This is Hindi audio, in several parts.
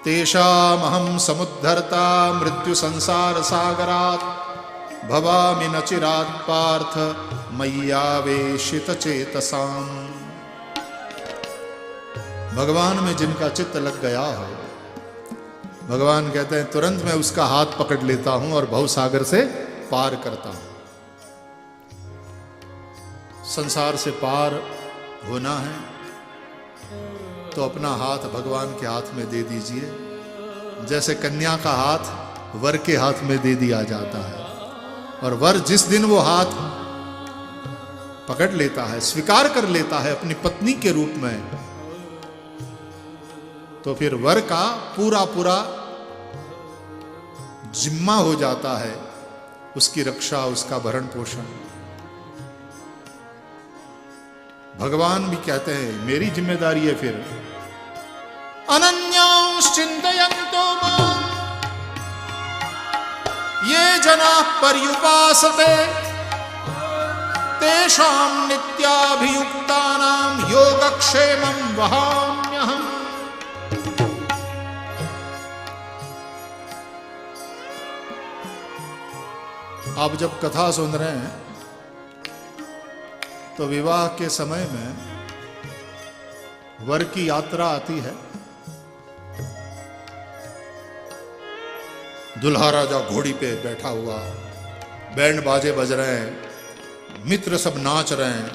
तेषामहं समुद्धर्ता मृत्यु संसार सागरात् भवामि न चिरात् पार्थ मय्यावेशित चेतसाम्। भगवान में जिनका चित्त लग गया हो, भगवान कहते हैं तुरंत मैं उसका हाथ पकड़ लेता हूं और भव सागर से पार करता हूं। संसार से पार होना है तो अपना हाथ भगवान के हाथ में दे दीजिए, जैसे कन्या का हाथ वर के हाथ में दे दिया जाता है। और वर जिस दिन वो हाथ पकड़ लेता है, स्वीकार कर लेता है अपनी पत्नी के रूप में, तो फिर वर का पूरा पूरा जिम्मा हो जाता है उसकी रक्षा, उसका भरण पोषण। भगवान भी कहते हैं मेरी जिम्मेदारी है फिर। अनन्यांश्चिन्तयन्तो मां ये जनाः पर्युपासते तेषां नित्याभियुक्तानां योगक्षेमं वहाम्यहम्। आप जब कथा सुन रहे हैं तो विवाह के समय में वर की यात्रा आती है। दुल्हा राजा घोड़ी पे बैठा हुआ, बैंड बाजे बज रहे हैं, मित्र सब नाच रहे हैं,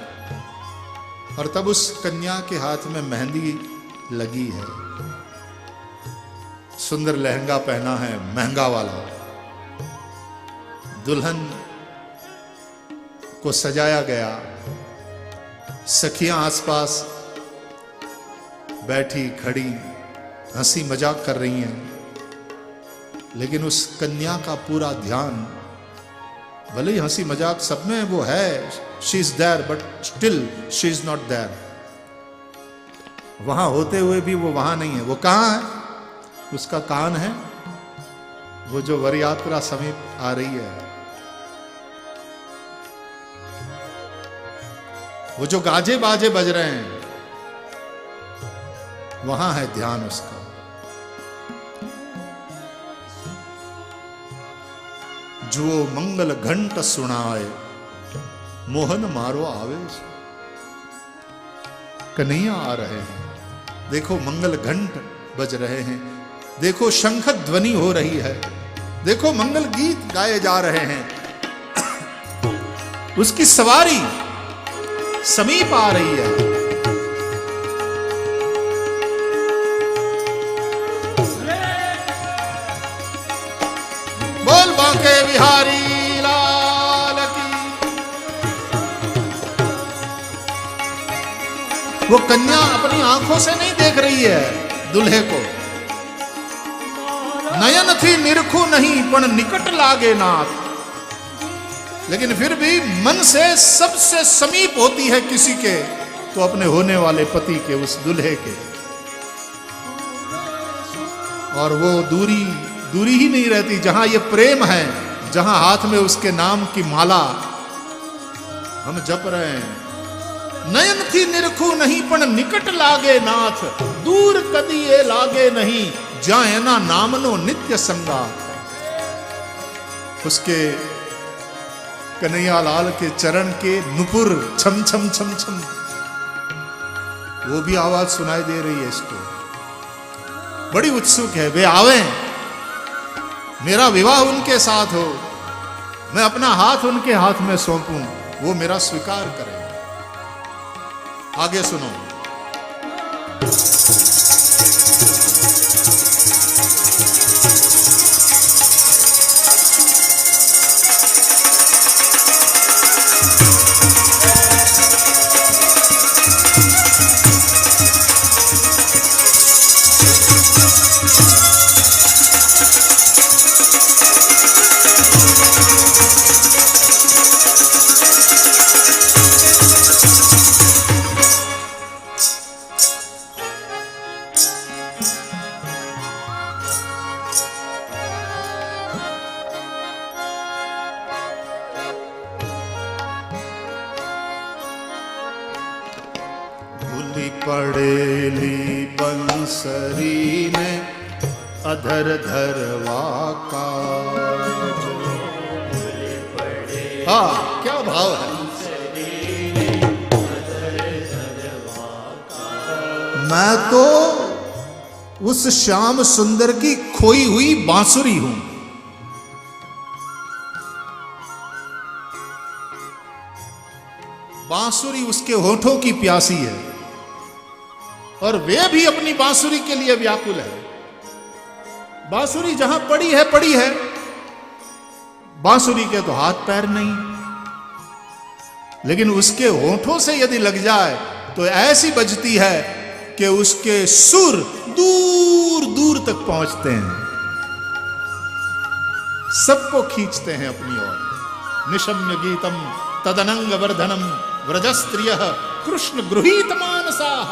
और तब उस कन्या के हाथ में मेहंदी लगी है। सुंदर लहंगा पहना है, महंगा वाला। दुल्हन को सजाया गया, सखियां आसपास बैठी खड़ी हंसी मजाक कर रही हैं, लेकिन उस कन्या का पूरा ध्यान, भले ही हंसी मजाक सब में वो है, she is there but still she is not there. वहां होते हुए भी वो वहां नहीं है। वो कहां है? उसका कान है वो जो वर यात्रा समीप आ रही है, वो जो गाजे बाजे बज रहे हैं, वहां है ध्यान उसका। जो मंगल घंट सुनाए मोहन मारो आवेश। कन्हैया आ रहे हैं, देखो मंगल घंट बज रहे हैं, देखो शंख ध्वनि हो रही है, देखो मंगल गीत गाए जा रहे हैं। उसकी सवारी समीप आ रही है। बोल बांके बिहारी लाल की। वो कन्या अपनी आंखों से नहीं देख रही है दुल्हे को। नयन थी निरखू नहीं पण निकट लागे नाथ, लेकिन फिर भी मन से सबसे समीप होती है किसी के तो अपने होने वाले पति के, उस दुल्हे के। और वो दूरी ही नहीं रहती। जहां ये प्रेम है, जहां हाथ में उसके नाम की माला हम जप रहे हैं। नयन थी निरखू नहीं पण निकट लागे नाथ, दूर कदी ये लागे नहीं जाए ना नामनो नित्य संगात। उसके कन्हैया लाल के चरण के नुपुर छम छम छम छम, वो भी आवाज सुनाई दे रही है इसको। बड़ी उत्सुक है, वे आवे, मेरा विवाह उनके साथ हो, मैं अपना हाथ उनके हाथ में सौंपूं, वो मेरा स्वीकार करें। आगे सुनो। पड़ेली बंसरी ने अधर धरवा काज। हाँ, क्या भाव है। मैं तो उस श्याम सुंदर की खोई हुई बांसुरी हूं। बांसुरी उसके होठों की प्यासी है और वे भी अपनी बांसुरी के लिए व्याकुल है। बांसुरी जहां पड़ी है। बांसुरी के तो हाथ पैर नहीं, लेकिन उसके होठों से यदि लग जाए तो ऐसी बजती है कि उसके सुर दूर दूर तक पहुंचते हैं, सबको खींचते हैं अपनी ओर। निशम्य गीतम तदनंग वर्धनम व्रजस्त्रिय कृष्ण गृहीत मानसाः।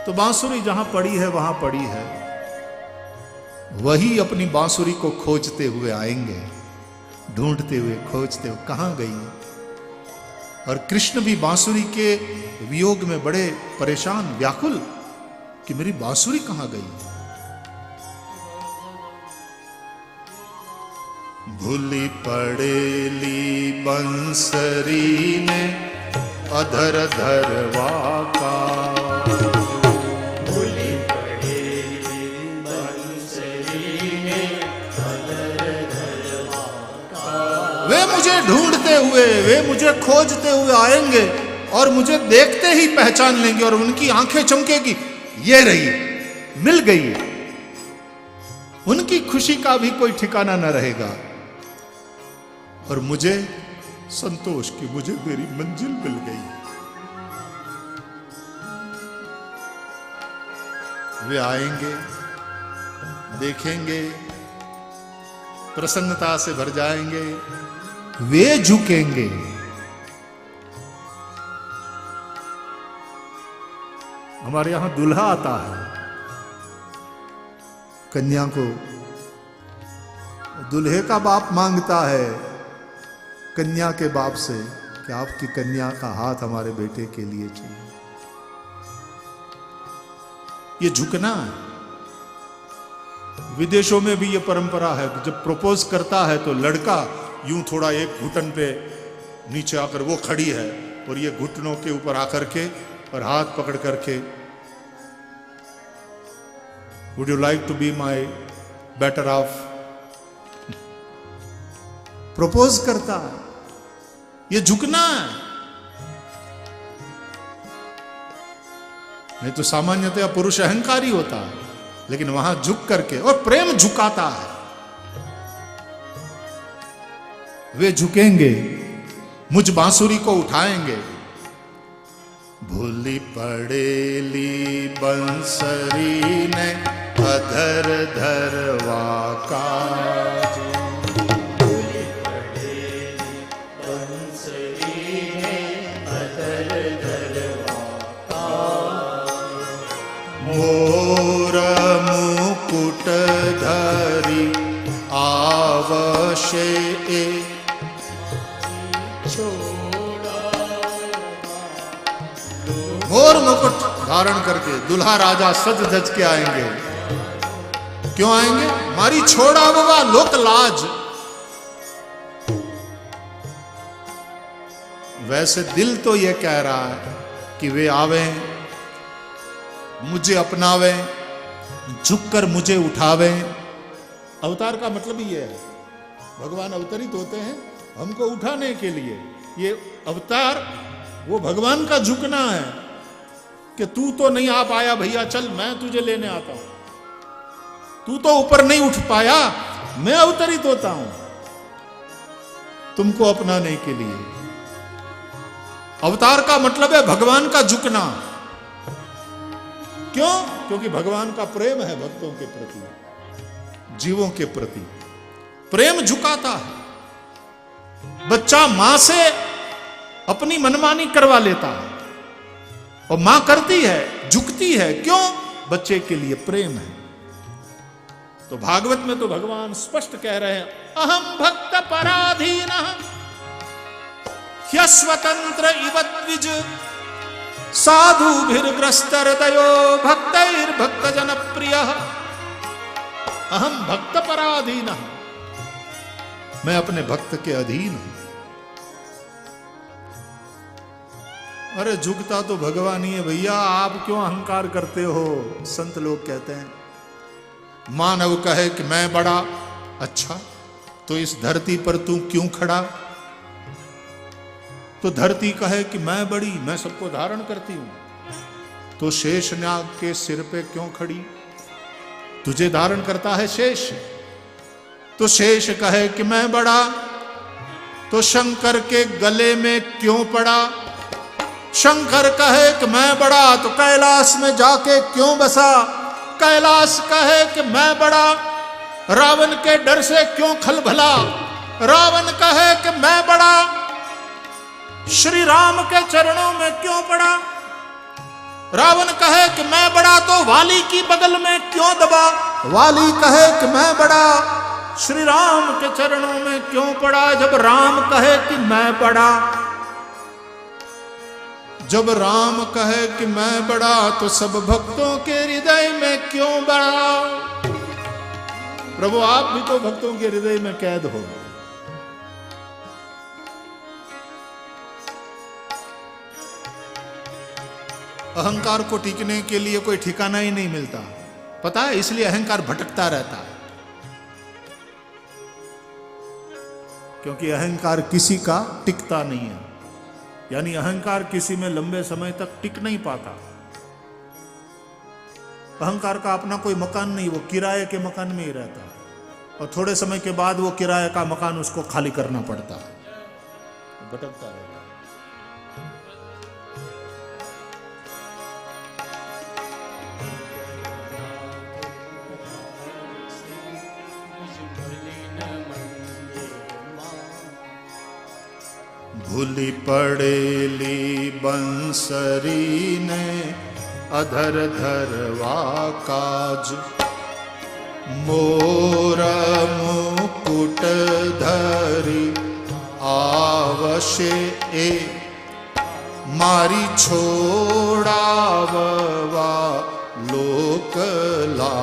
तो बांसुरी जहां पड़ी है वहां पड़ी है, वही अपनी बांसुरी को खोजते हुए आएंगे, ढूंढते हुए खोजते हुए कहां गई। और कृष्ण भी बांसुरी के वियोग में बड़े परेशान व्याकुल कि मेरी बांसुरी कहां गई। भूली पड़ेली बंसरी ने अधर धरवा का। भूली पड़ेली बंसरी ने अधर धरवा का। वे मुझे ढूंढते हुए, वे मुझे खोजते हुए आएंगे और मुझे देखते ही पहचान लेंगे और उनकी आंखें चमकेगी, ये रही, मिल गई। उनकी खुशी का भी कोई ठिकाना न रहेगा और मुझे संतोष कि मुझे मेरी मंजिल मिल गई। वे आएंगे, देखेंगे, प्रसन्नता से भर जाएंगे, वे झुकेंगे। हमारे यहां दूल्हा आता है, कन्या को दूल्हे का बाप मांगता है कन्या के बाप से कि आपकी कन्या का हाथ हमारे बेटे के लिए चाहिए। ये झुकना है। विदेशों में भी ये परंपरा है, जब प्रपोज करता है तो लड़का यूं थोड़ा एक घुटन पे नीचे आकर, वो खड़ी है और ये घुटनों के ऊपर आकर के और हाथ पकड़ करके, would you like to be my better half, propose करता है। ये झुकना है। नहीं तो सामान्यतः पुरुष अहंकारी होता है, लेकिन वहां झुक करके, और प्रेम झुकाता है। वे झुकेंगे, मुझ बांसुरी को उठाएंगे। भूली पड़ेली बंसरी ने अधर धरवा काज। भूली पड़ेली बंसरी ने अधर धरवा काज। मोर मुकुट धरी आवशे मोर मुकुट धारण करके दुल्हा राजा सज धज के आएंगे। क्यों आएंगे? मारी छोड़ा बाबा लोक लाज। वैसे दिल तो ये कह रहा है कि वे आवे, मुझे अपनावे, झुककर मुझे उठावे। अवतार का मतलब ही है, भगवान अवतरित होते हैं हमको उठाने के लिए। ये अवतार वो भगवान का झुकना है कि तू तो नहीं आ पाया भैया, चल मैं तुझे लेने आता हूं। तू तो ऊपर नहीं उठ पाया, मैं अवतरित होता हूं तुमको अपनाने के लिए। अवतार का मतलब है भगवान का झुकना। क्यों? क्योंकि भगवान का प्रेम है भक्तों के प्रति, जीवों के प्रति। प्रेम झुकाता है। बच्चा मां से अपनी मनमानी करवा लेता है और मां करती है, झुकती है। क्यों? बच्चे के लिए प्रेम है। तो भागवत में तो भगवान स्पष्ट कह रहे हैं, अहम भक्त पराधीनः ह्यस्वतंत्र इव द्विज साधुभिर्ग्रस्त हृदयो भक्तैर्भक्त अहम भक्त पराधीन, मैं अपने भक्त के अधीन हूं। अरे झुकता तो भगवान ही है भैया, आप क्यों अहंकार करते हो? संत लोग कहते हैं मानव कहे कि मैं बड़ा, अच्छा तो इस धरती पर तू क्यों खड़ा? तो धरती कहे कि मैं बड़ी, मैं सबको धारण करती हूं, तो शेषनाग के सिर पे क्यों खड़ी? तुझे धारण करता है शेष। तो शेष कहे कि मैं बड़ा, तो शंकर के गले में क्यों पड़ा? शंकर कहे कि मैं बड़ा, तो कैलाश में जाके क्यों बसा? कैलाश कहे कि मैं बड़ा, रावण के डर से क्यों खलबला? रावण कहे कि मैं बड़ा, श्री राम के चरणों में क्यों पड़ा? रावण कहे कि मैं बड़ा, तो वाली की बगल में क्यों दबा? वाली कहे कि मैं बड़ा, श्री राम के चरणों में क्यों पड़ा? जब राम कहे कि मैं बड़ा, जब राम कहे कि मैं बड़ा, तो सब भक्तों के हृदय में क्यों बड़ा? प्रभु आप भी तो भक्तों के हृदय में कैद हो। अहंकार को टिकने के लिए कोई ठिकाना ही नहीं मिलता, पता है? इसलिए अहंकार भटकता रहता है, क्योंकि अहंकार किसी का टिकता नहीं है। यानी अहंकार किसी में लंबे समय तक टिक नहीं पाता। अहंकार का अपना कोई मकान नहीं, वो किराए के मकान में ही रहता है, और थोड़े समय के बाद वो किराए का मकान उसको खाली करना पड़ता है, भटकता रहता है। भूली पड़ेली बंसरी ने अधर धरवा काज, मोरा मुकुट धरी आवशे ए, मारी छोड़ाववा लोक ला।